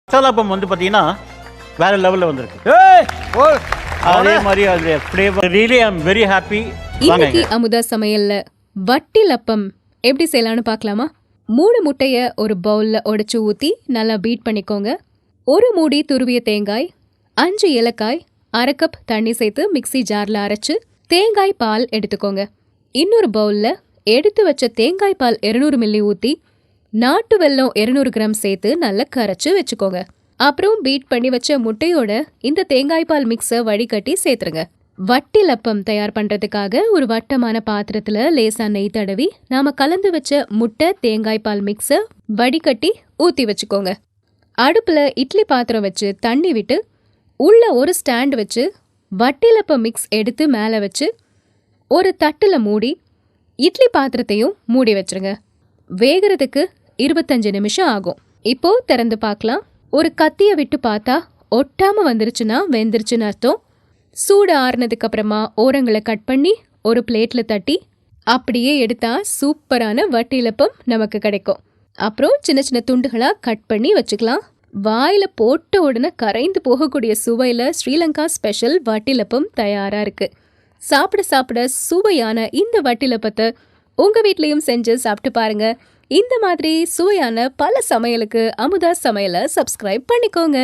மசாலாப்பம் வந்து பார்த்தீங்கன்னா வேற லெவலில் வந்திருக்கு. அதே மாதிரி அது flavour really I am very happy. இன்னைக்கு அமுதா சமையல்ல வட்டிலப்பம் எப்படி செய்யலாம்னு பார்க்கலாமா? 3 முட்டைய ஒரு பவுல்ல உடைச்சு ஊத்தி நல்லா பீட் பண்ணிக்கோங்க. 1 மூடி துருவிய தேங்காய், 5 ஏலக்காய், 1/2 கப் தண்ணி சேர்த்து மிக்ஸி ஜார்ல அரைச்சு தேங்காய் பால் எடுத்துக்கோங்க. இன்னொரு பவுல்ல எடுத்து வச்ச தேங்காய் பால் 200 மில்லி ஊத்தி நாட்டு வெல்லம் 200 கிராம் சேர்த்து நல்லா கரைச்சு வச்சுக்கோங்க. அப்புறம் பீட் பண்ணி வச்ச முட்டையோட இந்த தேங்காய் பால் மிக்ஸை வடிகட்டி சேர்த்துருங்க. வட்டிலப்பம் தயார் பண்றதுக்காக ஒரு வட்டமான பாத்திரத்துல லேசா நெய் தடவி நாம கலந்து வச்ச முட்டை தேங்காய் பால் மிக்ஸை வடிகட்டி ஊத்தி வச்சுக்கோங்க. அடுப்புல இட்லி பாத்திரம் வச்சு தண்ணி விட்டு உள்ள ஒரு ஸ்டாண்ட் வச்சு வட்டிலப்பம் மிக்ஸ் எடுத்து மேலே வச்சு ஒரு தட்டுல மூடி இட்லி பாத்திரத்தையும் மூடி வச்சிருங்க. வேகிறதுக்கு 25 நிமிஷம் ஆகும். இப்போ திறந்து பார்க்கலாம். ஒரு கத்திய விட்டு பார்த்தா ஒட்டாம வந்துருச்சுன்னா வெந்துருச்சுன்னு அர்த்தம். சூடு ஆறுனதுக்கு அப்புறமா ஓரங்களை கட் பண்ணி ஒரு பிளேட்ல தட்டி அப்படியே எடுத்தா சூப்பரான வட்டிலப்பம் நமக்கு கிடைக்கும். அப்புறம் சின்ன சின்ன துண்டுகளா கட் பண்ணி வச்சுக்கலாம். வாயில போட்ட உடனே கரைந்து போகக்கூடிய சுவையில ஸ்ரீலங்கா ஸ்பெஷல் வட்டிலப்பம் தயாரா இருக்கு. சாப்பிட சாப்பிட சுவையான இந்த வட்டிலப்பத்தை உங்க வீட்லயும் செஞ்சு சாப்பிட்டு பாருங்க. இந்த மாதிரி சுவையான பல சமையலுக்கு அமுதா சமையலை சப்ஸ்கிரைப் பண்ணிக்கோங்க.